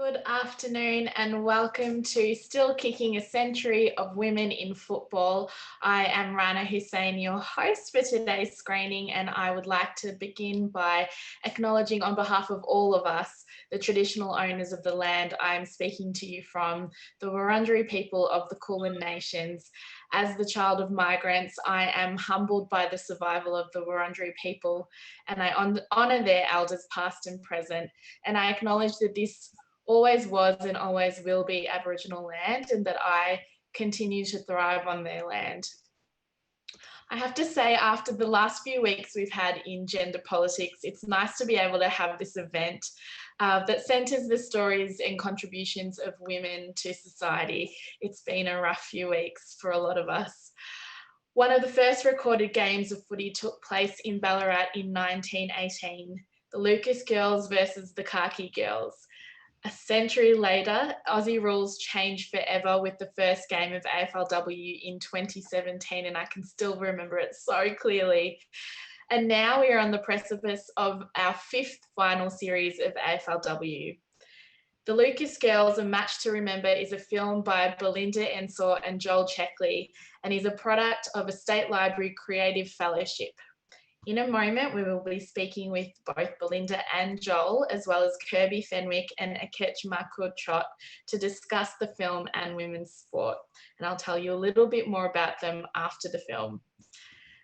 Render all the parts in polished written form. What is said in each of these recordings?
Good afternoon and welcome to Still Kicking a Century of Women in Football. I am Rana Hussein, your host for today's screening, and I would like to begin by acknowledging on behalf of all of us, the traditional owners of the land I am speaking to you from, the Wurundjeri people of the Kulin Nations. As the child of migrants, I am humbled by the survival of the Wurundjeri people, and I honour their elders past and present, and I acknowledge that this always was and always will be Aboriginal land, and that I continue to thrive on their land. I have to say, after the last few weeks we've had in gender politics, it's nice to be able to have this event that centres the stories and contributions of women to society. It's been a rough few weeks for a lot of us. One of the first recorded games of footy took place in Ballarat in 1918, the Lucas Girls versus the Khaki Girls. A century later, Aussie rules changed forever with the first game of AFLW in 2017, and I can still remember it so clearly. And now we are on the precipice of our fifth final series of AFLW. The Lucas Girls, A Match to Remember, is a film by Belinda Ensor and Joel Checkley, and is a product of a State Library Creative Fellowship. In a moment, we will be speaking with both Belinda and Joel, as well as Kirby Fenwick and Akech Makur-Trott, to discuss the film and women's sport. And I'll tell you a little bit more about them after the film.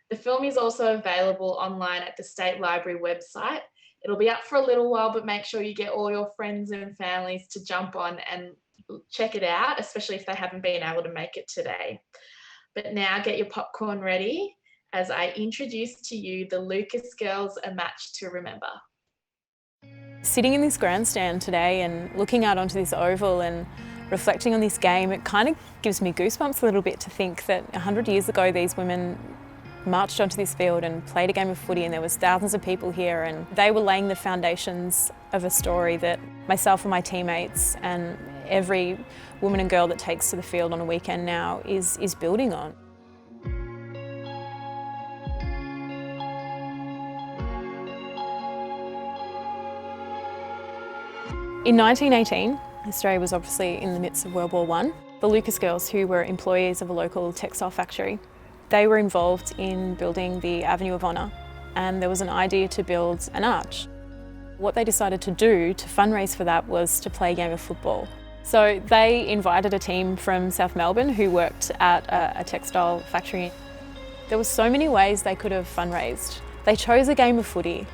The film is also available online at the State Library website. It'll be up for a little while, but make sure you get all your friends and families to jump on and check it out, especially if they haven't been able to make it today. But now get your popcorn ready as I introduce to you the Lucas Girls, A Match to Remember. Sitting in this grandstand today and looking out onto this oval and reflecting on this game, it kind of gives me goosebumps a little bit to think that 100 years ago these women marched onto this field and played a game of footy, and there was thousands of people here, and they were laying the foundations of a story that myself and my teammates and every woman and girl that takes to the field on a weekend now is building on. In 1918, Australia was obviously in the midst of World War I. The Lucas Girls, who were employees of a local textile factory, they were involved in building the Avenue of Honour, and there was an idea to build an arch. What they decided to do to fundraise for that was to play a game of football. So they invited a team from South Melbourne who worked at a textile factory. There were so many ways they could have fundraised. They chose a game of footy,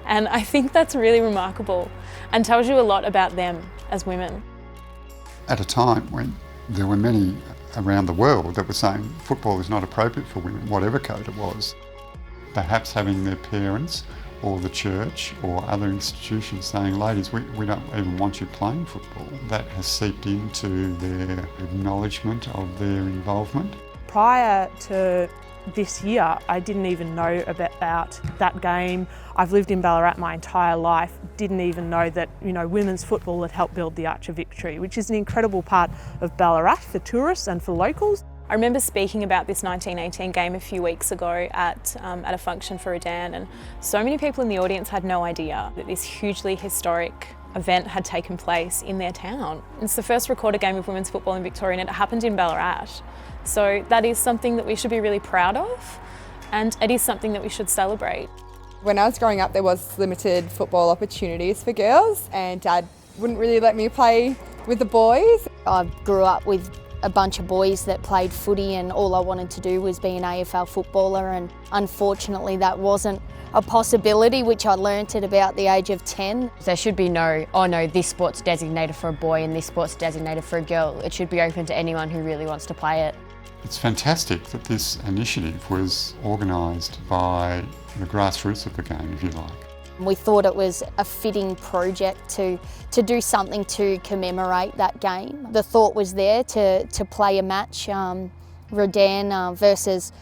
and I think that's really remarkable and tells you a lot about them as women. At a time when there were many around the world that were saying football is not appropriate for women, whatever code it was, perhaps having their parents or the church or other institutions saying, ladies, we don't even want you playing football, that has seeped into their acknowledgement of their involvement. Prior to this year, I didn't even know about that game. I've lived in Ballarat my entire life, didn't even know that, women's football had helped build the Arch of Victory, which is an incredible part of Ballarat for tourists and for locals. I remember speaking about this 1918 game a few weeks ago at a function for Adan, and so many people in the audience had no idea that this hugely historic event had taken place in their town. It's the first recorded game of women's football in Victoria, and it happened in Ballarat. So that is something that we should be really proud of, and it is something that we should celebrate. When I was growing up, there was limited football opportunities for girls, and Dad wouldn't really let me play with the boys. I grew up with a bunch of boys that played footy, and all I wanted to do was be an AFL footballer, and unfortunately that wasn't a possibility, which I learnt at about the age of 10. There should be no, oh no, this sport's designated for a boy and this sport's designated for a girl. It should be open to anyone who really wants to play it. It's fantastic that this initiative was organised by the grassroots of the game, if you like. We thought it was a fitting project to do something to commemorate that game. The thought was there to play a match, Rodan versus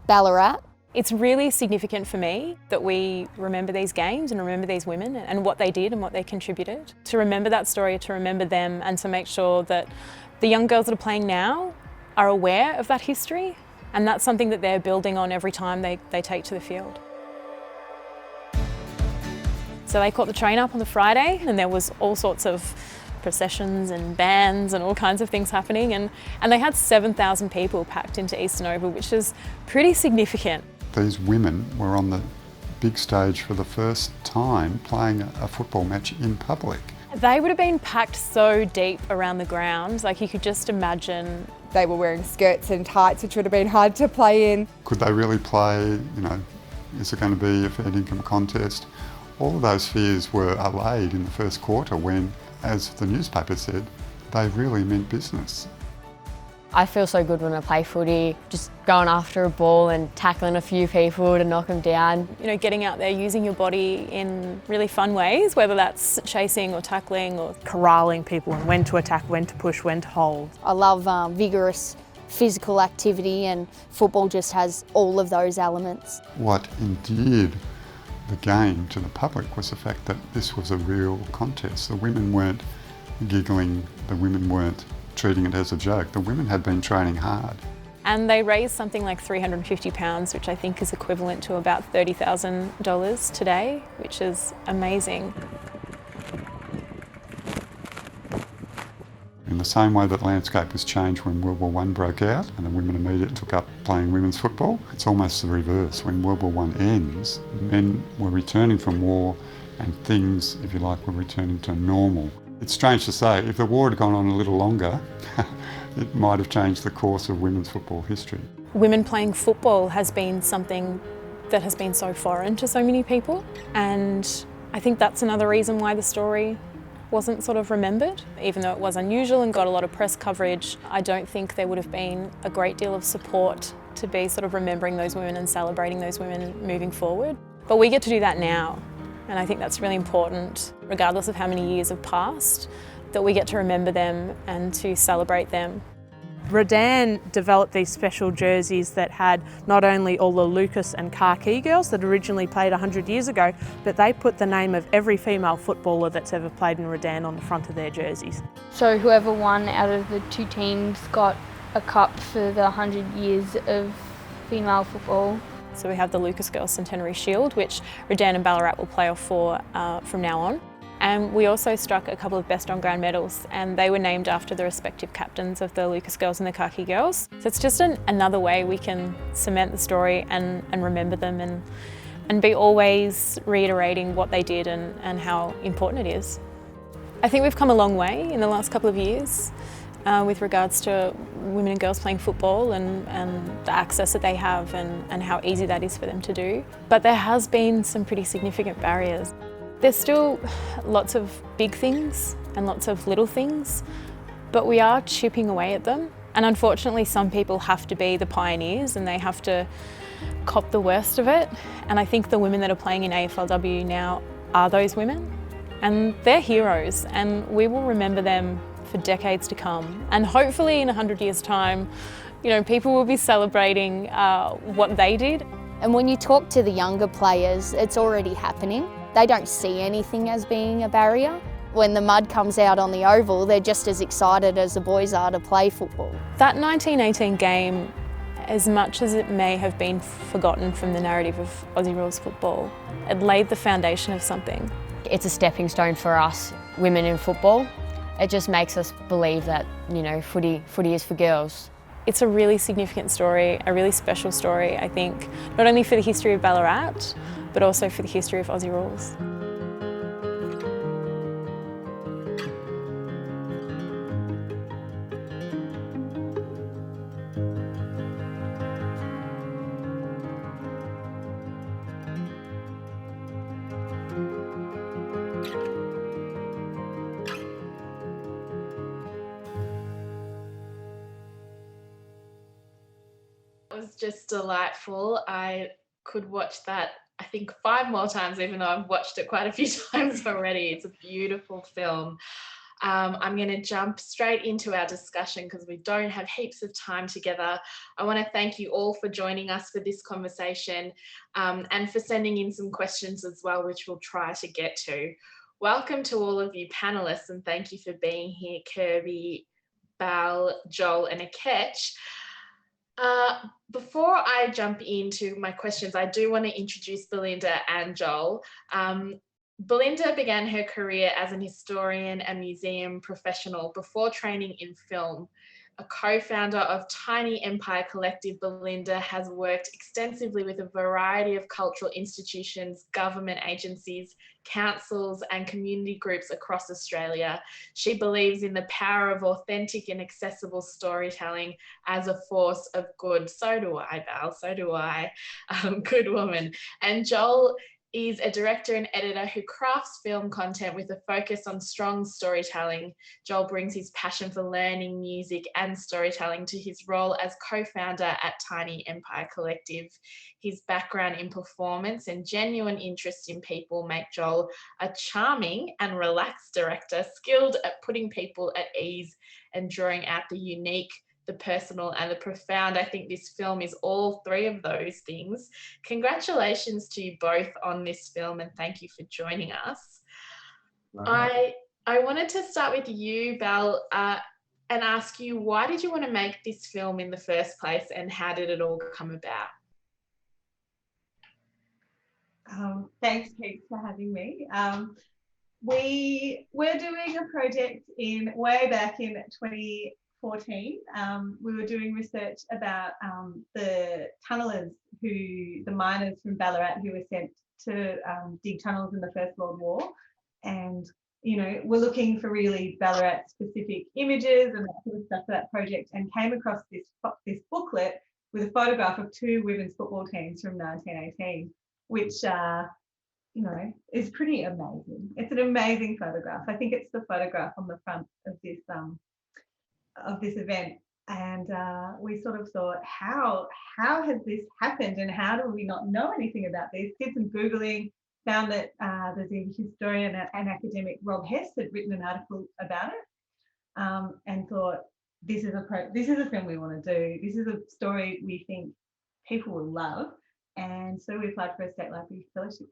Ballarat. It's really significant for me that we remember these games and remember these women and what they did and what they contributed. To remember that story, to remember them, and to make sure that the young girls that are playing now are aware of that history, and that's something that they're building on every time they take to the field. So they caught the train up on the Friday, and there was all sorts of processions and bands and all kinds of things happening, and they had 7,000 people packed into Eastern Oval, which is pretty significant. These women were on the big stage for the first time playing a football match in public. They would have been packed so deep around the ground, like you could just imagine. They were wearing skirts and tights, which would have been hard to play in. Could they really play? Is it going to be a fair income contest? All of those fears were allayed in the first quarter when, as the newspaper said, they really meant business. I feel so good when I play footy, just going after a ball and tackling a few people to knock them down. Getting out there, using your body in really fun ways, whether that's chasing or tackling or Corralling people and when to attack, when to push, when to hold. I love vigorous physical activity, and football just has all of those elements. What endeared the game to the public was the fact that this was a real contest. The women weren't giggling, the women weren't treating it as a joke. The women had been training hard. And they raised something like £350, which I think is equivalent to about $30,000 today, which is amazing. In the same way that landscape was changed when World War I broke out and the women immediately took up playing women's football, it's almost the reverse. When World War I ends, men were returning from war and things, if you like, were returning to normal. It's strange to say, if the war had gone on a little longer, it might have changed the course of women's football history. Women playing football has been something that has been so foreign to so many people, and I think that's another reason why the story wasn't sort of remembered. Even though it was unusual and got a lot of press coverage, I don't think there would have been a great deal of support to be sort of remembering those women and celebrating those women moving forward. But we get to do that now, and I think that's really important, regardless of how many years have passed, that we get to remember them and to celebrate them. Redan developed these special jerseys that had not only all the Lucas and Carkey girls that originally played 100 years ago, but they put the name of every female footballer that's ever played in Redan on the front of their jerseys. So whoever won out of the two teams got a cup for the 100 years of female football. So we have the Lucas Girls Centenary Shield, which Redan and Ballarat will play off for from now on. And we also struck a couple of best on ground medals, and they were named after the respective captains of the Lucas Girls and the Carkey Girls. So it's just another way we can cement the story and remember them and be always reiterating what they did and how important it is. I think we've come a long way in the last couple of years with regards to women and girls playing football and the access that they have and how easy that is for them to do. But there has been some pretty significant barriers. There's still lots of big things and lots of little things, but we are chipping away at them. And unfortunately, some people have to be the pioneers and they have to cop the worst of it. And I think the women that are playing in AFLW now are those women. And they're heroes, and we will remember them for decades to come. And hopefully in 100 years' time, people will be celebrating what they did. And when you talk to the younger players, it's already happening. They don't see anything as being a barrier. When the mud comes out on the oval, they're just as excited as the boys are to play football. That 1918 game, as much as it may have been forgotten from the narrative of Aussie rules football, it laid the foundation of something. It's a stepping stone for us women in football. It just makes us believe that, footy is for girls. It's a really significant story, a really special story, I think, not only for the history of Ballarat, but also for the history of Aussie rules. It was just delightful. I could watch that, I think, 5 more times, even though I've watched it quite a few times already. It's a beautiful film. I'm going to jump straight into our discussion because we don't have heaps of time together. I want to thank you all for joining us for this conversation and for sending in some questions as well, which we'll try to get to. Welcome to all of you panellists, and thank you for being here, Kirby, Bal, Joel and Akech. Before I jump into my questions, I do want to introduce Belinda and Joel. Belinda began her career as an historian and museum professional before training in film. A co-founder of Tiny Empire Collective, Belinda has worked extensively with a variety of cultural institutions, government agencies, councils, and community groups across Australia. She believes in the power of authentic and accessible storytelling as a force of good. So do I, Val, so do I. Good woman. And Joel is a director and editor who crafts film content with a focus on strong storytelling. Joel brings his passion for learning, music, and storytelling to his role as co-founder at Tiny Empire Collective. His background in performance and genuine interest in people make Joel a charming and relaxed director, skilled at putting people at ease and drawing out the unique, the personal, and the profound. I think this film is all three of those things. Congratulations to you both on this film, and thank you for joining us. I wanted to start with you, Belle, and ask you, why did you want to make this film in the first place, and how did it all come about? Thanks, Kate, for having me. We were doing a project way back in 2014. We were doing research about the tunnellers, the miners from Ballarat who were sent to dig tunnels in the First World War. And, we're looking for really Ballarat specific images and that sort of stuff for that project, and came across this booklet with a photograph of 2 women's football teams from 1918, which, is pretty amazing. It's an amazing photograph. I think it's the photograph on the front of this event, and we sort of thought, how has this happened, and how do we not know anything about this? Did some Googling, found that there's a historian and academic, Rob Hess, had written an article about it, and thought, this is a film we want to do. This is a story we think people will love, and so we applied for a State Library Fellowship.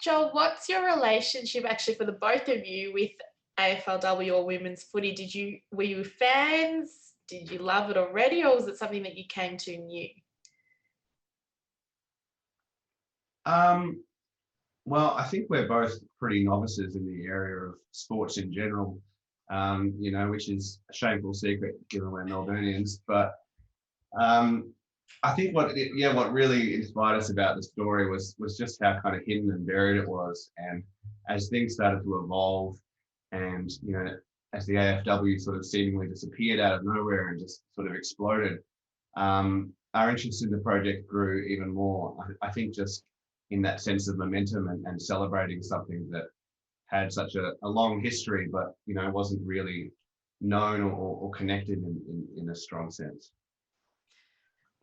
Joel, what's your relationship actually for the both of you with AFLW or women's footy? Were you fans? Did you love it already, or was it something that you came to new? Well, I think we're both pretty novices in the area of sports in general, which is a shameful secret given we're Melburnians. But I think what really inspired us about the story was just how kind of hidden and buried it was. And as things started to evolve, and as the AFW sort of seemingly disappeared out of nowhere and just sort of exploded, our interest in the project grew even more. I think just in that sense of momentum and celebrating something that had such a long history, but wasn't really known or connected in a strong sense.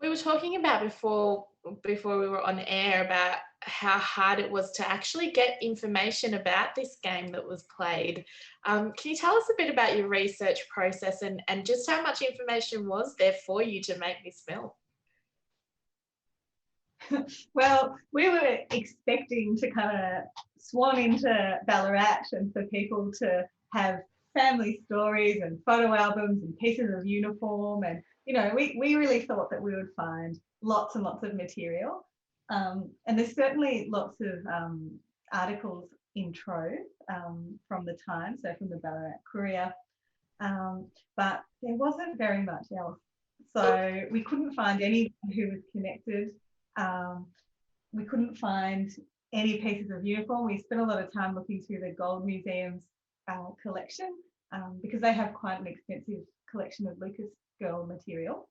We were talking about before we were on air about how hard it was to actually get information about this game that was played. Can you tell us a bit about your research process and just how much information was there for you to make this film? Well, we were expecting to kind of swan into Ballarat and for people to have family stories and photo albums and pieces of uniform, and we really thought that we would find lots and lots of material, and there's certainly lots of articles in trove from the time, so from the Ballarat Courier, but there wasn't very much else, so we couldn't find anyone who was connected. We couldn't find any pieces of uniform. We spent a lot of time looking through the Gold Museum's collection, because they have quite an extensive collection of Lucas Girl material,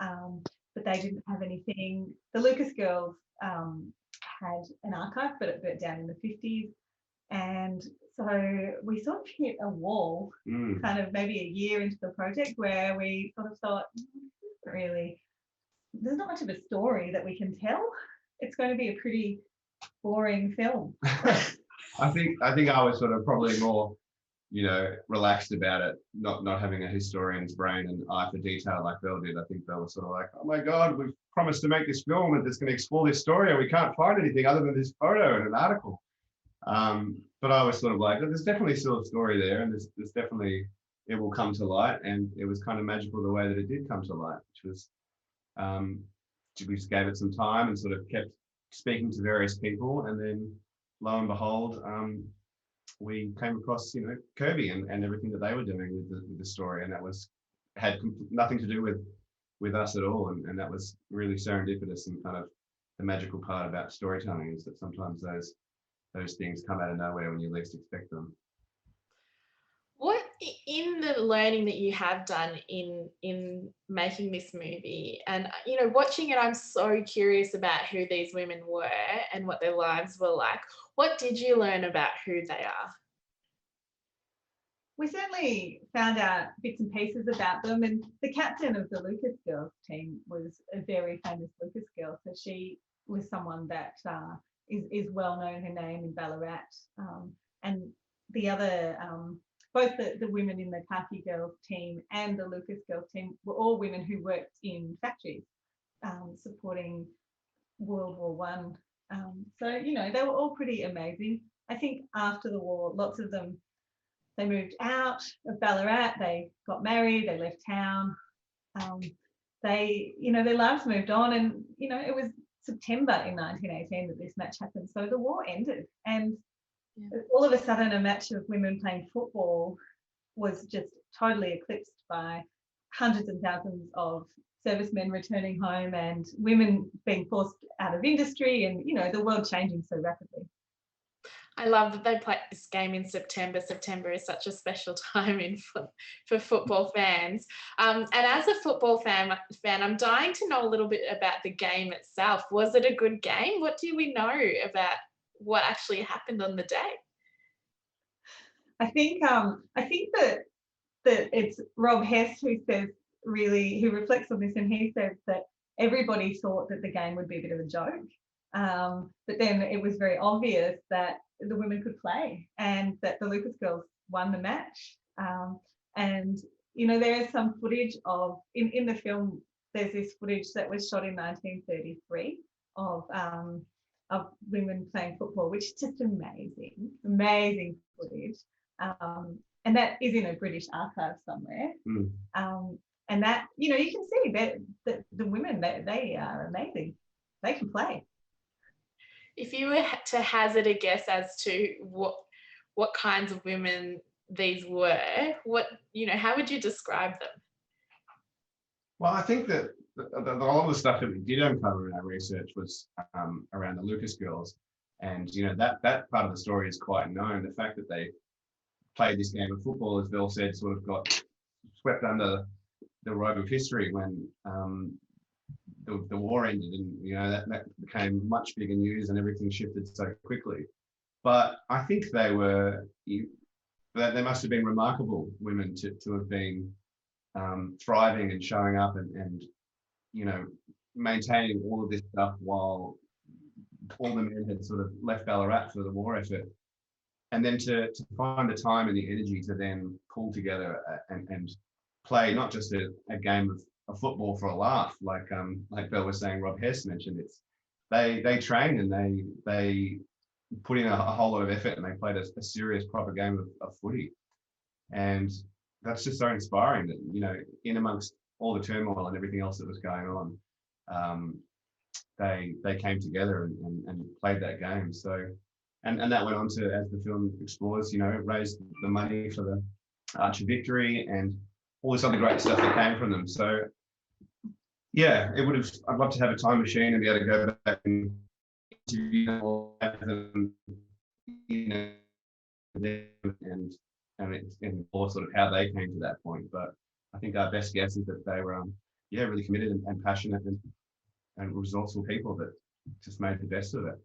but they didn't have anything. The Lucas Girls had an archive, but it burnt down in the 50s, and so we sort of hit a wall kind of maybe a year into the project, where we sort of thought, there's not much of a story that we can tell. It's going to be a pretty boring film. I think I was sort of probably more, relaxed about it, not having a historian's brain and eye for detail like Belle did. I think Belle was sort of like, oh my God, we've promised to make this film and it's going to explore this story, and we can't find anything other than this photo and an article. But I was sort of like, there's definitely still a story there, and there's definitely, it will come to light. And it was kind of magical the way that it did come to light, which was, we just gave it some time and sort of kept speaking to various people, and then lo and behold, we came across, Kirby and everything that they were doing with the story, and that had nothing to do with us at all, and that was really serendipitous, and kind of the magical part about storytelling is that sometimes those things come out of nowhere when you least expect them. What in the learning that you have done in making this movie, and watching it, I'm so curious about who these women were and what their lives were like. What did you learn about who they are? We certainly found out bits and pieces about them, and the captain of the Lucas Girls team was a very famous Lucas girl. So she was someone that is well known, her name in Ballarat, and the other. Both the women in the Khaki Girls team and the Lucas Girls team were all women who worked in factories supporting World War One. So, they were all pretty amazing. I think after the war, lots of them, they moved out of Ballarat, they got married, they left town. Their lives moved on, and, it was September in 1918 that this match happened. So the war ended, and all of a sudden a match of women playing football was just totally eclipsed by hundreds and thousands of servicemen returning home and women being forced out of industry, and the world changing so rapidly. I love that they played this game in September. September is such a special time for football fans. And as a football fan, I'm dying to know a little bit about the game itself. Was it a good game? What do we know about what actually happened on the day? I think that it's Rob Hess who reflects on this, and he says that everybody thought that the game would be a bit of a joke, but then it was very obvious that the women could play and that the Lucas girls won the match. And there is some footage of in the film. There's this footage that was shot in 1933 of women playing football, which is just amazing footage. And that is in a British archive somewhere. And that, you can see that the women, they are amazing. They can play. If you were to hazard a guess as to what kinds of women these were, how would you describe them? Well, I think that a lot of the stuff that we did uncover in our research was around the Lucas girls, and that part of the story is quite known. The fact that they played this game of football, as Bill said, sort of got swept under the rug of history when the war ended, and that became much bigger news, and everything shifted so quickly. But I think they must have been remarkable women to have been thriving and showing up and maintaining all of this stuff while all the men had sort of left Ballarat for the war effort. And then to find the time and the energy to then pull together and play not just a game of football for a laugh, like Bill was saying, Rob Hess mentioned, they trained and they put in a whole lot of effort, and they played a serious proper game of footy. And that's just so inspiring that, in amongst all the turmoil and everything else that was going on, they came together and played that game. So, and that went on to, as the film explores, raise the money for the Arch of Victory and all this other great stuff that came from them. So, yeah, I'd love to have a time machine and be able to go back and interview them all, and all sort of how they came to that point. But I think our best guess is that they were, really committed and passionate and resourceful people that just made the best of it.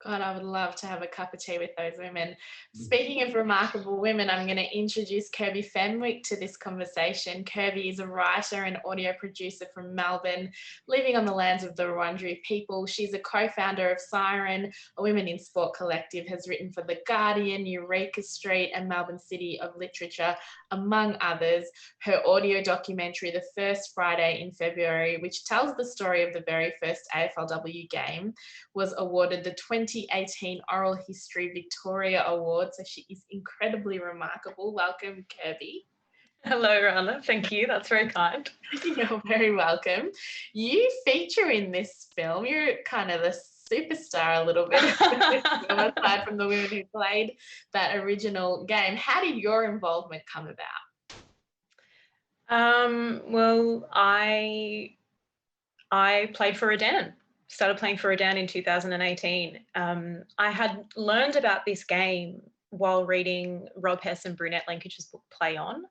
God, I would love to have a cup of tea with those women. Speaking of remarkable women, I'm going to introduce Kirby Fenwick to this conversation. Kirby is a writer and audio producer from Melbourne, living on the lands of the Wurundjeri people. She's a co-founder of Siren, a women in sport collective, has written for The Guardian, Eureka Street and Melbourne City of Literature, among others. Her audio documentary, The First Friday in February, which tells the story of the very first AFLW game, was awarded the 2018 Oral History Victoria Award. So she is incredibly remarkable. Welcome, Kirby. Hello, Rana. Thank you. That's very kind. You're very welcome. You feature in this film. You're kind of the superstar a little bit, aside from the women who played that original game. How did your involvement come about? Well, I played for Redan. Started playing for Redan in 2018. I had learned about this game while reading Rob Hess and Brunette Linkage's book Play On,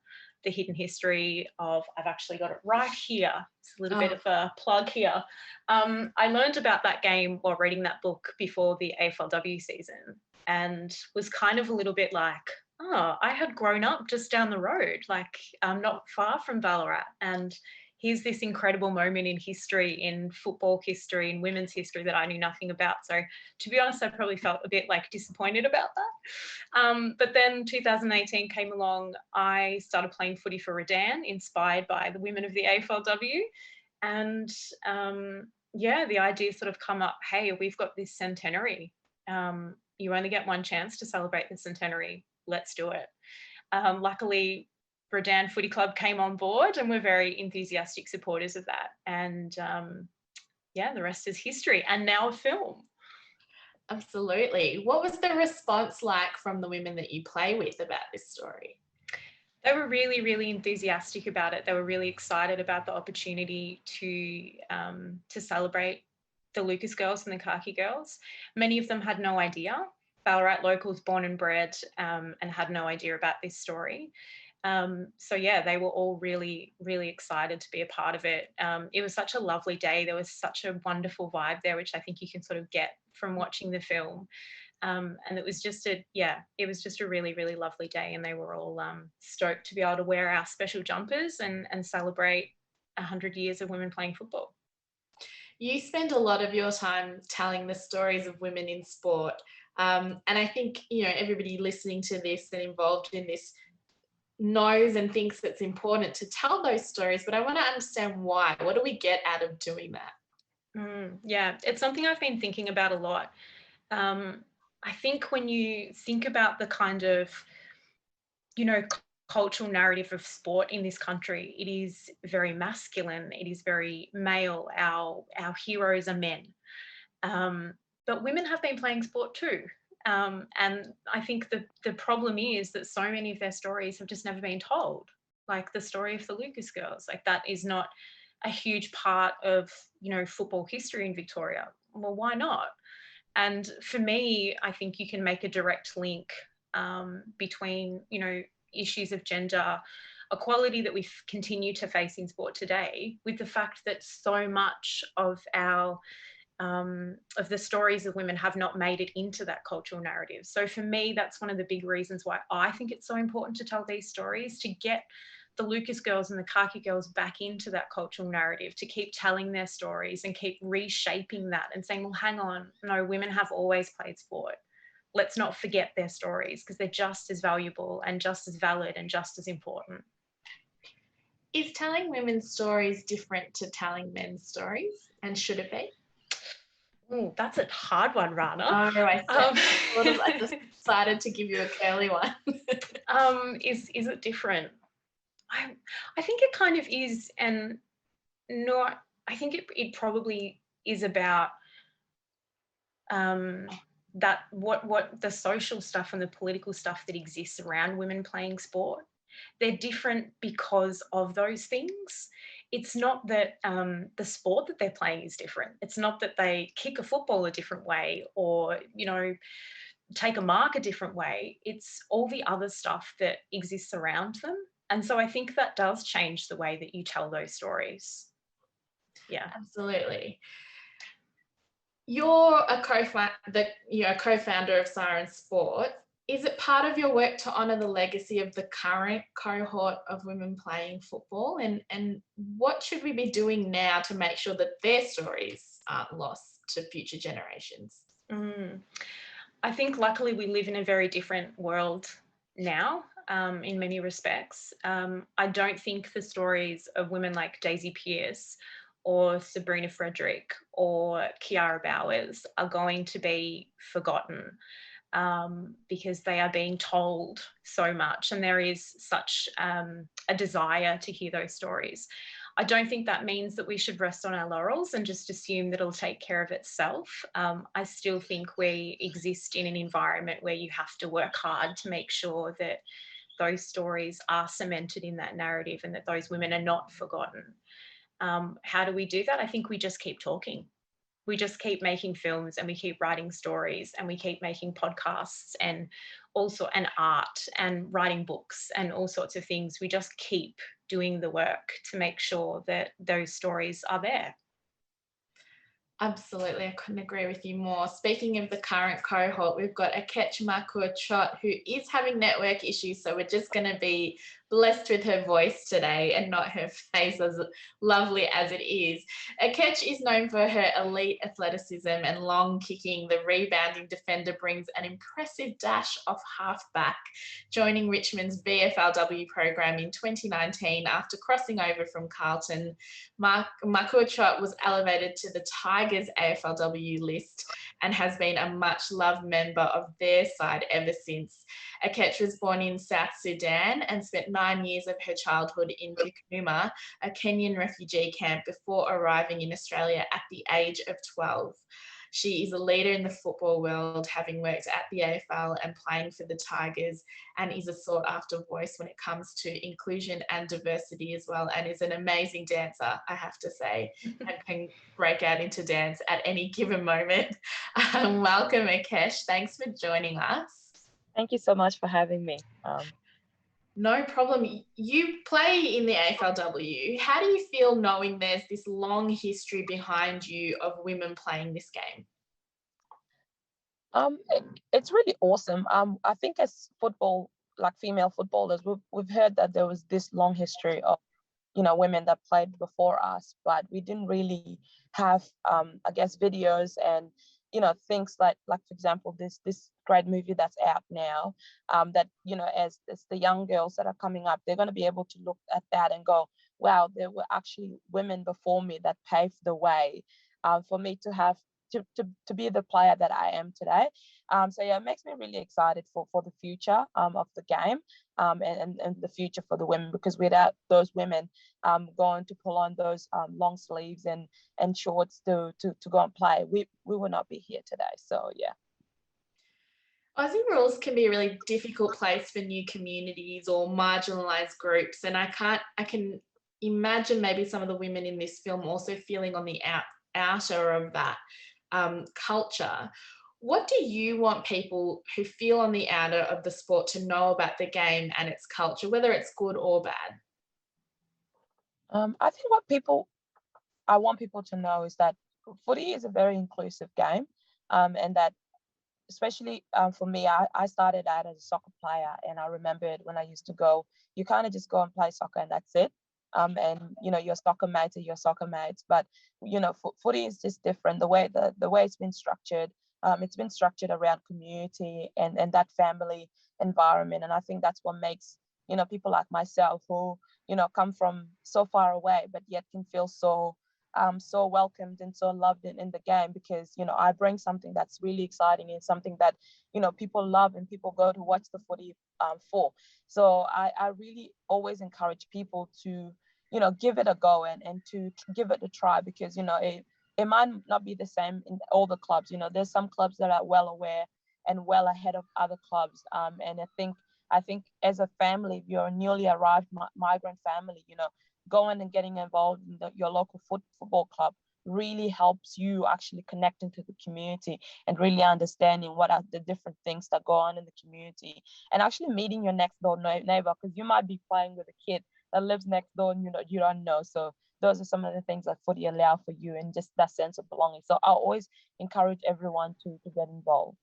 The Hidden History of, I've actually got it right here. It's a little bit of a plug here. I learned about that game while reading that book before the AFLW season and was kind of a little bit like, oh, I had grown up just down the road, like not far from Ballarat. And here's this incredible moment in history, in football history, in women's history that I knew nothing about. So to be honest, I probably felt a bit like disappointed about that. But then 2018 came along, I started playing footy for Redan, inspired by the women of the AFLW. And yeah, the idea sort of come up, hey, we've got this centenary. You only get one chance to celebrate the centenary. Let's do it. Luckily, Redan Footy Club came on board and we're very enthusiastic supporters of that. And yeah, the rest is history, and now a film. Absolutely. What was the response like from the women that you play with about this story? They were really, really enthusiastic about it. They were really excited about the opportunity to celebrate the Lucas girls and the Khaki girls. Many of them had no idea. Ballarat locals, born and bred, and had no idea about this story. So yeah, they were all really, really excited to be a part of it. It was such a lovely day. There was such a wonderful vibe there, which I think you can sort of get from watching the film. And it was just a really, really lovely day. And they were all stoked to be able to wear our special jumpers and celebrate 100 years of women playing football. You spend a lot of your time telling the stories of women in sport. And I think, you know, everybody listening to this and involved in this knows and thinks it's important to tell those stories, but I want to understand why. What do we get out of doing that? Yeah, it's something I've been thinking about a lot. I think when you think about the kind of, you know, cultural narrative of sport in this country, it is very masculine, it is very male, our heroes are men. But women have been playing sport too. And I think the problem is that so many of their stories have just never been told, like the story of the Lucas girls. Like, that is not a huge part of, you know, football history in Victoria. Well, why not? And for me, I think you can make a direct link between, you know, issues of gender equality that we continue to face in sport today with the fact that so much of the stories of women have not made it into that cultural narrative. So for me, that's one of the big reasons why I think it's so important to tell these stories, to get the Lucas girls and the Khaki girls back into that cultural narrative, to keep telling their stories and keep reshaping that and saying, well, hang on, no, women have always played sport. Let's not forget their stories, because they're just as valuable and just as valid and just as important. Is telling women's stories different to telling men's stories, and should it be? Oh, that's a hard one, Rana. Oh, I just decided to give you a curly one. Is it different? I think it kind of is, and not. I think it probably is about that what the social stuff and the political stuff that exists around women playing sport. They're different because of those things. It's not that the sport that they're playing is different. It's not that they kick a football a different way or, you know, take a mark a different way. It's all the other stuff that exists around them. And so I think that does change the way that you tell those stories. Yeah. Absolutely. You're a co-founder of Siren Sport. Is it part of your work to honour the legacy of the current cohort of women playing football? And what should we be doing now to make sure that their stories aren't lost to future generations? I think luckily we live in a very different world now in many respects. I don't think the stories of women like Daisy Pearce or Sabrina Frederick or Kiara Bowers are going to be forgotten. Because they are being told so much, and there is such a desire to hear those stories. I don't think that means that we should rest on our laurels and just assume that it'll take care of itself. I still think we exist in an environment where you have to work hard to make sure that those stories are cemented in that narrative and that those women are not forgotten. How do we do that? I think we just keep talking. We just keep making films and we keep writing stories and we keep making podcasts and also and art and writing books and all sorts of things. We just keep doing the work to make sure that those stories are there. Absolutely, I couldn't agree with you more. Speaking of the current cohort, we've got Akech Makur-Chott, who is having network issues, so we're just going to be blessed with her voice today and not her face, as lovely as it is. Akech is known for her elite athleticism and long kicking. The rebounding defender brings an impressive dash off half-back, joining Richmond's VFLW program in 2019 after crossing over from Carlton. Makur-Chott was elevated to the Tigers AFLW list and has been a much-loved member of their side ever since. Akech was born in South Sudan and spent 9 years of her childhood in Kakuma, a Kenyan refugee camp, before arriving in Australia at the age of 12. She is a leader in the football world, having worked at the AFL and playing for the Tigers, and is a sought-after voice when it comes to inclusion and diversity as well, and is an amazing dancer, I have to say, and can break out into dance at any given moment. Welcome, Akech. Thanks for joining us. Thank you so much for having me. No problem. You play in the AFLW. How do you feel knowing there's this long history behind you of women playing this game? It's really awesome. I think as football, like female footballers, we've heard that there was this long history of, women that played before us, but we didn't really have, I guess, videos and things like for example this great movie that's out now, that as the young girls that are coming up, they're going to be able to look at that and go, wow, there were actually women before me that paved the way for me to have to be the player that I am today. So yeah, it makes me really excited for the future of the game, and the future for the women, because without those women going to pull on those long sleeves and shorts to go and play, we would not be here today. So yeah. Aussie rules can be a really difficult place for new communities or marginalised groups, and I can imagine maybe some of the women in this film also feeling on the outer of that culture. What do you want people who feel on the outer of the sport to know about the game and its culture, whether it's good or bad? I think I want people to know is that footy is a very inclusive game, and that especially for me, I started out as a soccer player, and I remembered when I used to go, you kind of just go and play soccer and that's it. And your soccer mates are your soccer mates, but footy is just different. The way it's been structured around community and that family environment, and I think that's what makes people like myself who come from so far away but yet can feel so welcomed and so loved in the game, because I bring something that's really exciting and something that people love and people go to watch the footy for. So I really always encourage people to give it a go and to give it a try, because it might not be the same in all the clubs. There's some clubs that are well aware and well ahead of other clubs, and I think as a family, if you're a newly arrived migrant family, going and getting involved in your local football club really helps you actually connect into the community and really understanding what are the different things that go on in the community, and actually meeting your next door neighbor, because you might be playing with a kid that lives next door and you don't know. So those are some of the things that footy allow for you, and just that sense of belonging. So I always encourage everyone to get involved.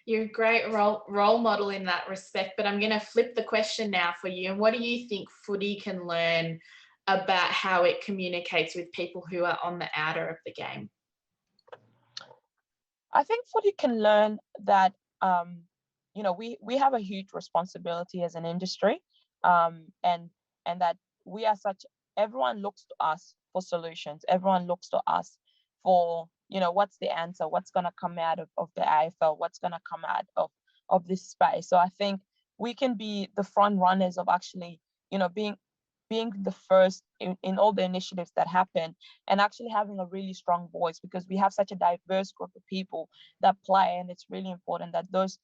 You're a great role model in that respect, but I'm going to flip the question now for you. And what do you think footy can learn about how it communicates with people who are on the outer of the game? I think footy can learn that, we have a huge responsibility as an industry, and that we are everyone looks to us for solutions. Everyone looks to us for, what's the answer, what's going to come out of the AFL, what's going to come out of this space. So I think we can be the front runners of actually, being being the first in all the initiatives that happen, and actually having a really strong voice, because we have such a diverse group of people that play, and it's really important that those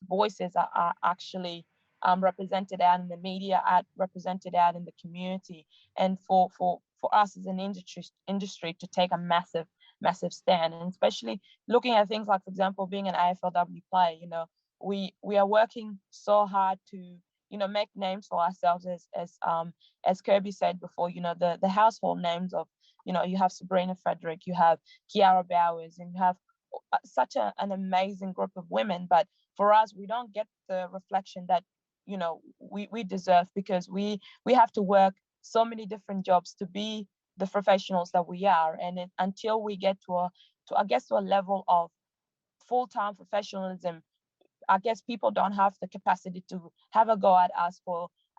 voices are actually represented out in the media, represented out in the community, and for us as an industry to take a massive stand. And especially looking at things like, for example, being an AFLW player, you know, we are working so hard to, you know, make names for ourselves, as Kirby said before, you know, the household names of, you know, you have Sabrina Frederick, you have Kiara Bowers, and you have such an amazing group of women. But for us, we don't get the reflection that, you know, we deserve, because we have to work so many different jobs to be the professionals that we are. And until we get to a level of full-time professionalism, I guess people don't have the capacity to have a go at us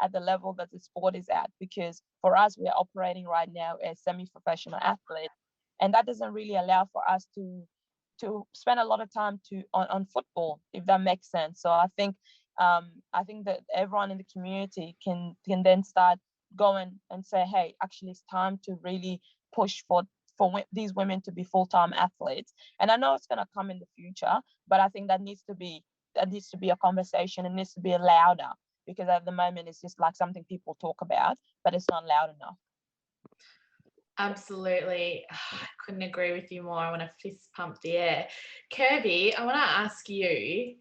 at the level that the sport is at, because for us, we're operating right now as semi-professional athletes, and that doesn't really allow for us to spend a lot of time on football, if that makes sense. So I think that everyone in the community can then start going and say, hey, actually it's time to really push for these women to be full-time athletes. And I know it's going to come in the future, but I think that needs to be a conversation. It needs to be louder, because at the moment it's just like something people talk about, but it's not loud enough. Absolutely. I couldn't agree with you more. I want to fist pump the air. Kirby, I want to ask you,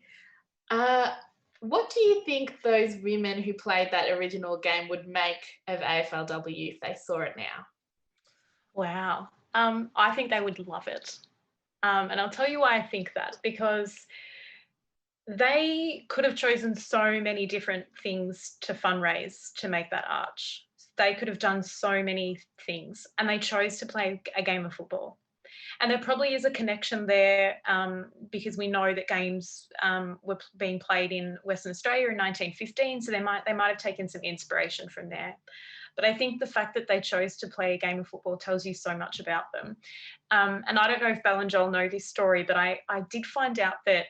what do you think those women who played that original game would make of AFLW if they saw it now? Wow. I think they would love it. And I'll tell you why I think that, because they could have chosen so many different things to fundraise to make that arch. They could have done so many things, and they chose to play a game of football. And there probably is a connection there, because we know that games were being played in Western Australia in 1915, so they might have taken some inspiration from there. But I think the fact that they chose to play a game of football tells you so much about them. And I don't know if Belle and Joel know this story, but I did find out that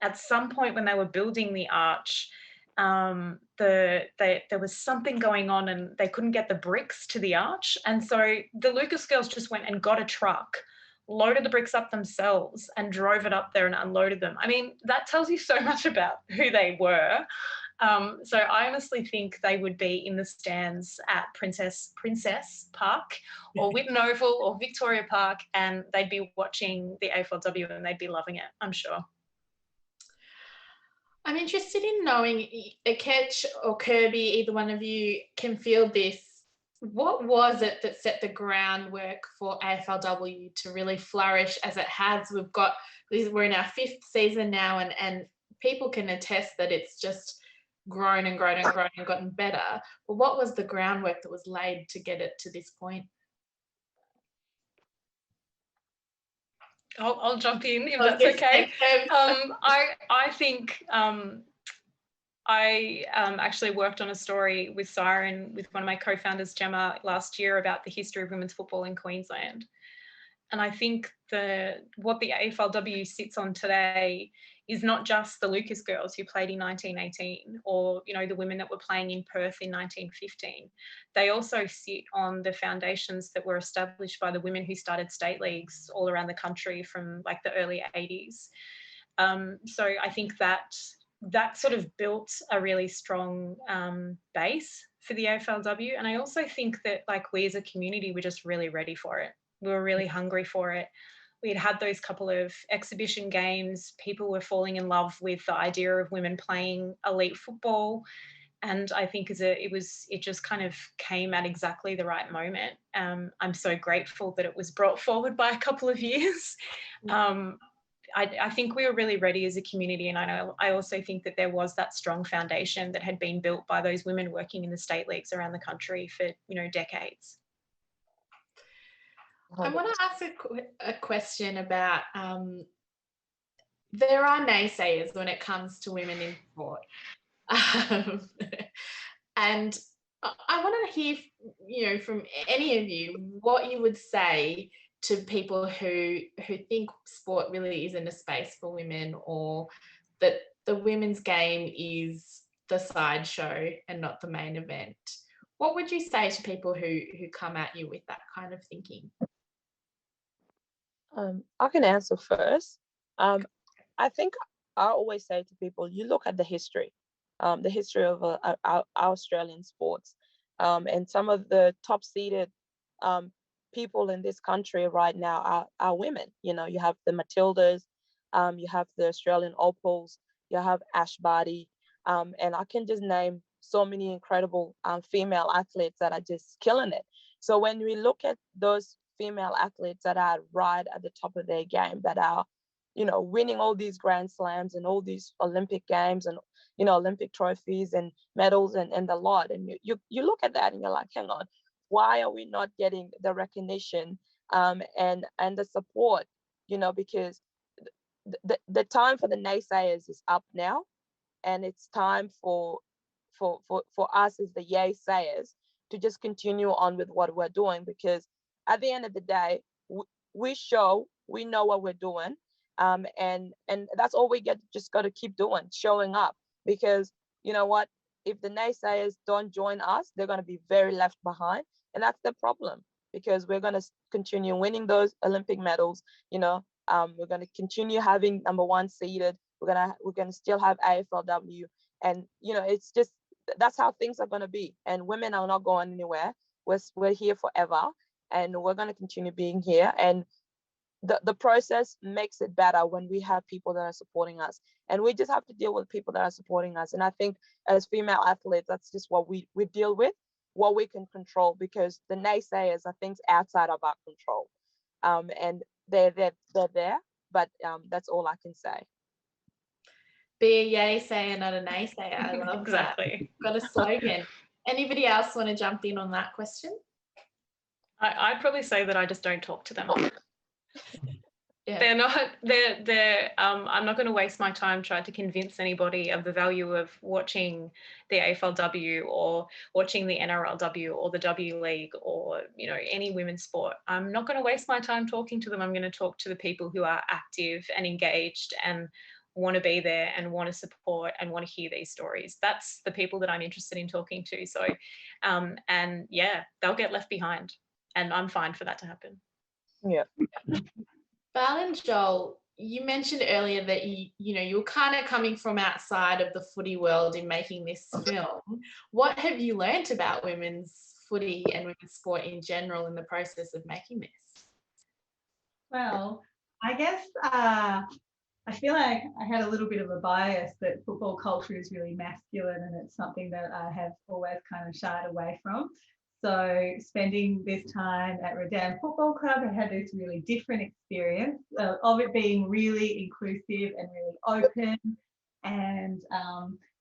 at some point when they were building the arch, there was something going on and they couldn't get the bricks to the arch. And so the Lucas girls just went and got a truck, loaded the bricks up themselves and drove it up there and unloaded them. I mean, that tells you so much about who they were. So I honestly think they would be in the stands at Princess Park or Whitten Oval or Victoria Park, and they'd be watching the AFLW and they'd be loving it, I'm sure. I'm interested in knowing, Ketch or Kirby, either one of you can field this. What was it that set the groundwork for AFLW to really flourish as it has? We're in our 5th season now, and people can attest that it's just grown and grown and grown and gotten better. But what was the groundwork that was laid to get it to this point? I'll jump in if that's okay. I think I actually worked on a story with Siren, with one of my co-founders, Gemma, last year about the history of women's football in Queensland. And I think what the AFLW sits on today is not just the Lucas girls who played in 1918 or, you know, the women that were playing in Perth in 1915. They also sit on the foundations that were established by the women who started state leagues all around the country from like the early 80s. So I think that sort of built a really strong base for the AFLW. And I also think that like we as a community were just really ready for it. We were really hungry for it. We had those couple of exhibition games. People were falling in love with the idea of women playing elite football. And I think it just kind of came at exactly the right moment. I'm so grateful that it was brought forward by a couple of years. I think we were really ready as a community, and I also think that there was that strong foundation that had been built by those women working in the state leagues around the country for, you know, decades. I want to ask a question about there are naysayers when it comes to women in sport. And I want to hear, you know, from any of you what you would say to people who think sport really isn't a space for women, or that the women's game is the sideshow and not the main event. What would you say to people who come at you with that kind of thinking? I can answer first. I think I always say to people, you look at the history of our Australian sports, and some of the top seeded people in this country right now are women. You know, you have the Matildas, you have the Australian Opals, you have Ash Barty, and I can just name so many incredible female athletes that are just killing it. So when we look at those female athletes that are right at the top of their game, that are, you know, winning all these Grand Slams and all these Olympic games and, you know, Olympic trophies and medals and the lot. And you look at that and you're like, hang on, why are we not getting the recognition and the support? You know, because the time for the naysayers is up now, and it's time for us as the yay sayers to just continue on with what we're doing, because at the end of the day, we know what we're doing, and that's all we just got to keep doing, showing up, because you know what, if the naysayers don't join us, they're going to be very left behind, and that's the problem, because we're going to continue winning those Olympic medals. You know, we're going to continue having #1 seeded. We're gonna still have AFLW, and you know, it's just, that's how things are going to be, and women are not going anywhere. We're here forever, and we're going to continue being here, and the process makes it better when we have people that are supporting us, and we just have to deal with people that are supporting us. And I think as female athletes, that's just what we deal with, what we can control, because the naysayers are things outside of our control, and they're there, but that's all I can say. Be a yay sayer, not a naysayer. I love Exactly. That. Got a slogan. Anybody else want to jump in on that question? I'd probably say that I just don't talk to them. Yeah. I'm not going to waste my time trying to convince anybody of the value of watching the AFLW or watching the NRLW or the W League or, you know, any women's sport. I'm not going to waste my time talking to them. I'm going to talk to the people who are active and engaged and want to be there and want to support and want to hear these stories. That's the people that I'm interested in talking to. So, and yeah, they'll get left behind, and I'm fine for that to happen. Yeah. Val and Joel, you mentioned earlier that you were kind of coming from outside of the footy world in making this film. What have you learnt about women's footy and women's sport in general in the process of making this? Well, I guess I feel like I had a little bit of a bias that football culture is really masculine, and it's something that I have always kind of shied away from. So spending this time at Redan Football Club, I had this really different experience of it being really inclusive and really open. And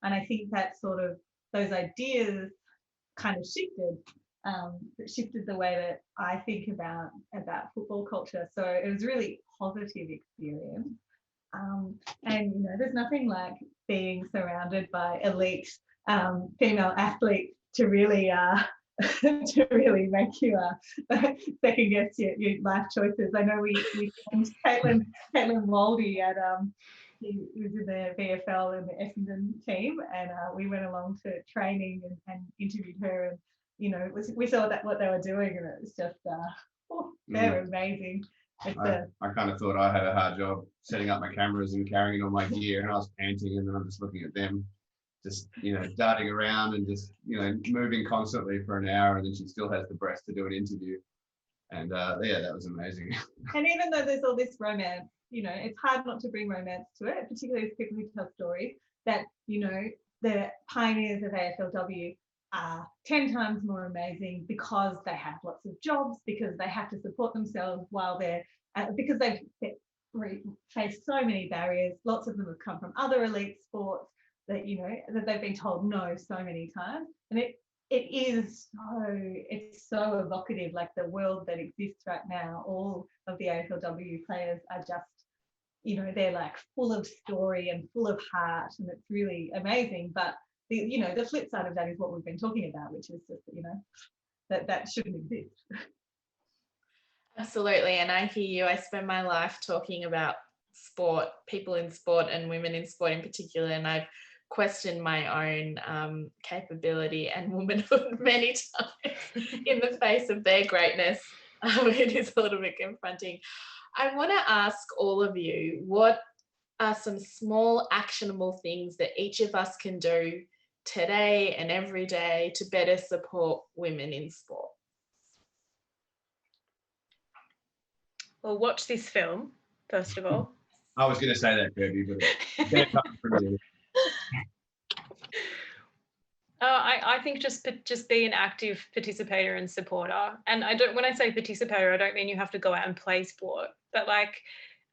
I think that sort of those ideas kind of shifted the way that I think about football culture. So it was a really positive experience. And you know, there's nothing like being surrounded by elite female athletes to really make you second guess your life choices. I know we Caitlin Waldy at he was in the VFL and the Essendon team, and we went along to training and interviewed her, and you know, we saw what they were doing, and it was just they're amazing. I kind of thought I had a hard job setting up my cameras and carrying all my gear, and I was panting, and then I'm just looking at them just, you know, darting around and just, you know, moving constantly for an hour, and then she still has the breath to do an interview. And yeah, that was amazing. And even though there's all this romance, you know, it's hard not to bring romance to it, particularly as people who tell stories that, you know, the pioneers of AFLW are 10 times more amazing because they have lots of jobs, because they have to support themselves while they're, because they've faced so many barriers. Lots of them have come from other elite sports that, you know, that they've been told no so many times. And it's so evocative, like the world that exists right now. All of the AFLW players are just, you know, they're like full of story and full of heart, and it's really amazing. But the flip side of that is what we've been talking about, which is just, you know, that shouldn't exist. Absolutely, and I hear you. I spend my life talking about sport, people in sport and women in sport in particular, and I've questioned my own capability and womanhood many times in the face of their greatness. It is a little bit confronting. I want to ask all of you, what are some small actionable things that each of us can do today and every day to better support women in sport? Well, watch this film, first of all. I was going to say that, Kirby, but I think just be an active participator and supporter. And when I say participator, I don't mean you have to go out and play sport, but like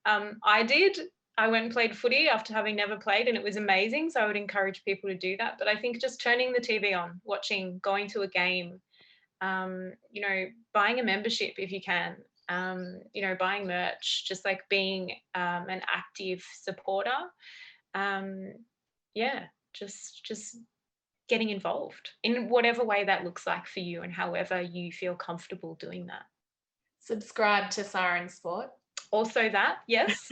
I did. I went and played footy after having never played, and it was amazing. So I would encourage people to do that. But I think just turning the TV on, watching, going to a game, you know, buying a membership if you can, you know, buying merch, just like being an active supporter. Yeah, just getting involved in whatever way that looks like for you and however you feel comfortable doing that. Subscribe to Siren Sport. Also that, yes.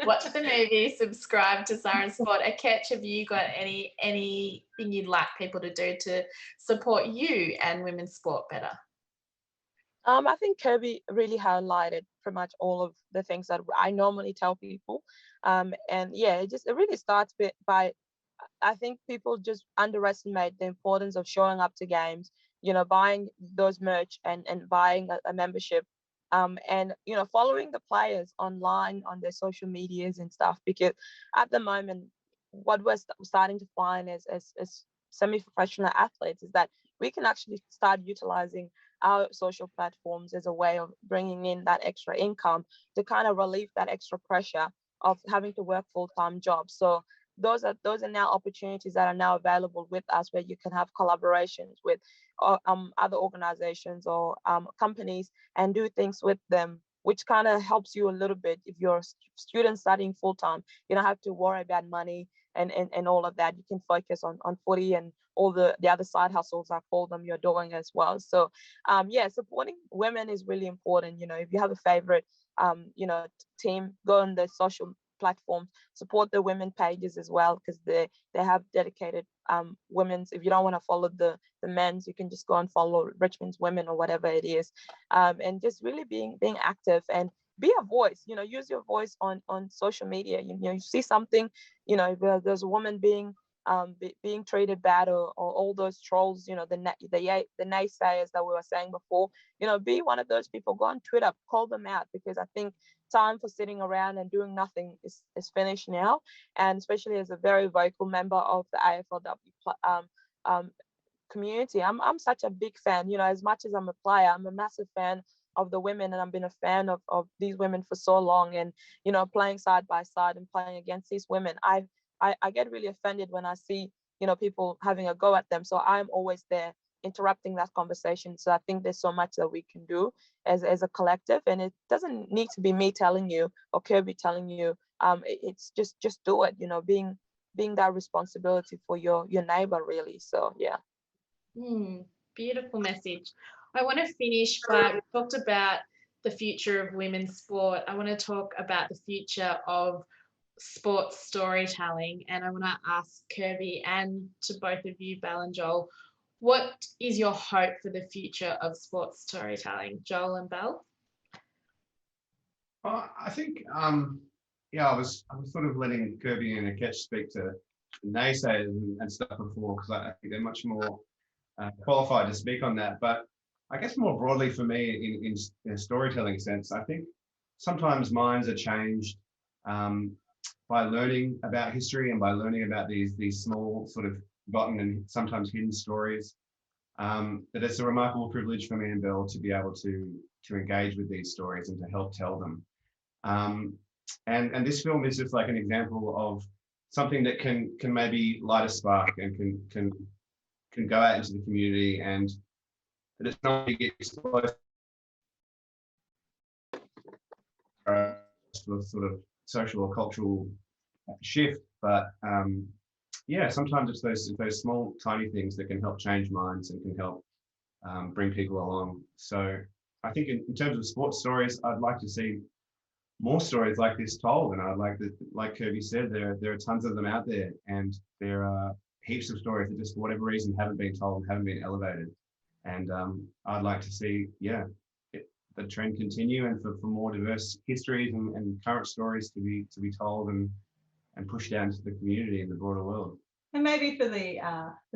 Watch the movie, subscribe to Siren Sport. Akesh, have you got anything you'd like people to do to support you and women's sport better? I think Kirby really highlighted pretty much all of the things that I normally tell people. And yeah, it really starts by, I think people just underestimate the importance of showing up to games, you know, buying those merch and buying a membership. And, you know, following the players online on their social medias and stuff, because at the moment, what we're starting to find as semi-professional athletes is that we can actually start utilizing our social platforms as a way of bringing in that extra income to kind of relieve that extra pressure of having to work full-time jobs. So those are now opportunities that are now available with us, where you can have collaborations with other organizations or companies and do things with them, which kind of helps you a little bit. If you're a student studying full-time, you don't have to worry about money and all of that. You can focus on footy and all the other side hustles, I call them, you're doing as well. So yeah, supporting women is really important. You know, if you have a favorite you know, team, go on the social platforms, support the women pages as well, because they have dedicated women's. If you don't want to follow the men's, you can just go and follow Richmond's women or whatever it is, and just really being active and be a voice. You know, use your voice on social media. You know, you see something, you know, there's a woman being treated bad, or all those trolls, you know, the naysayers that we were saying before, you know, be one of those people. Go on Twitter, call them out, because I think time for sitting around and doing nothing is finished now. And especially as a very vocal member of the AFLW community, I'm such a big fan. You know, as much as I'm a player, I'm a massive fan of the women, and I've been a fan of these women for so long. And, you know, playing side by side and playing against these women, I get really offended when I see, you know, people having a go at them. So I'm always there interrupting that conversation. So I think there's so much that we can do as a collective, and it doesn't need to be me telling you or Kirby telling you. It's just do it, you know, being that responsibility for your neighbor, really. So yeah. Beautiful message. I want to finish by, we talked about the future of women's sport. I want to talk about the future of sports storytelling, and I want to ask Kirby and to both of you, Belle and Joel, what is your hope for the future of sports storytelling? Joel and Belle? Well, I think yeah, I was sort of letting Kirby and Akesh speak to naysayers and stuff before, because I think they're much more qualified to speak on that. But I guess more broadly for me, in a storytelling sense, I think sometimes minds are changed by learning about history and by learning about these small sort of forgotten and sometimes hidden stories. That it's a remarkable privilege for me and Belle to be able to engage with these stories and to help tell them. And this film is just like an example of something that can maybe light a spark and can go out into the community, and that it's not to get exposed sort of social or cultural shift, but yeah, sometimes it's those small tiny things that can help change minds and can help bring people along. So I think in terms of sports stories, I'd like to see more stories like this told. And I'd like to, like Kirby said, there are tons of them out there, and there are heaps of stories that just for whatever reason haven't been told, haven't been elevated. And I'd like to see, the trend continue, and for more diverse histories and current stories to be told and pushed down to the community and the broader world. And maybe for the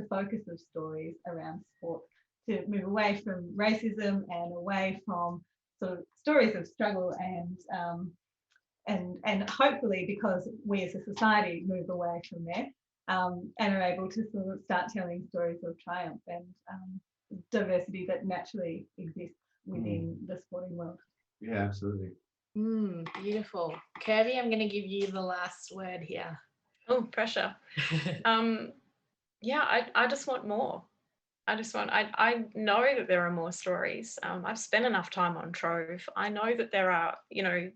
focus of stories around sport to move away from racism and away from sort of stories of struggle and hopefully, because we as a society move away from there and are able to sort of start telling stories of triumph and diversity that naturally exists within the sporting world. Yeah, absolutely. Beautiful. Kirby, I'm going to give you the last word here. Oh, pressure. I just want more. I know that there are more stories. I've spent enough time on Trove. I know that there are,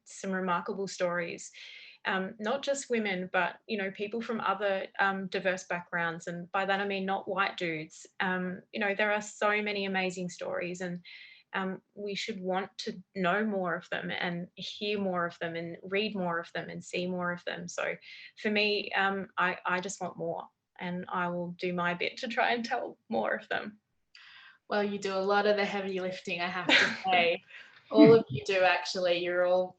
some remarkable stories, not just women, but, people from other diverse backgrounds. And by that, I mean, not white dudes. There are so many amazing stories, and we should want to know more of them and hear more of them and read more of them and see more of them. So for me, I just want more, and I will do my bit to try and tell more of them. Well, you do a lot of the heavy lifting, I have to say. All of you do, actually. You're all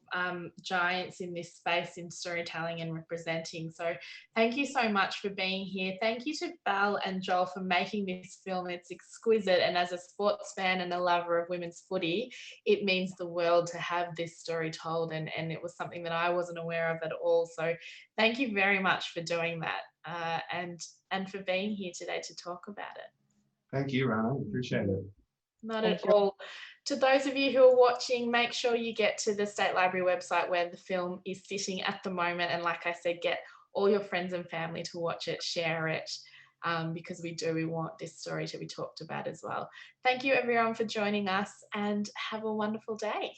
giants in this space in storytelling and representing. So thank you so much for being here. Thank you to Belle and Joel for making this film. It's exquisite. And as a sports fan and a lover of women's footy, it means the world to have this story told. And it was something that I wasn't aware of at all. So thank you very much for doing that and for being here today to talk about it. Thank you, Rana. Appreciate it. Not at all. To those of you who are watching, make sure you get to the State Library website where the film is sitting at the moment. And like I said, get all your friends and family to watch it, share it, because we want this story to be talked about as well. Thank you everyone for joining us, and have a wonderful day.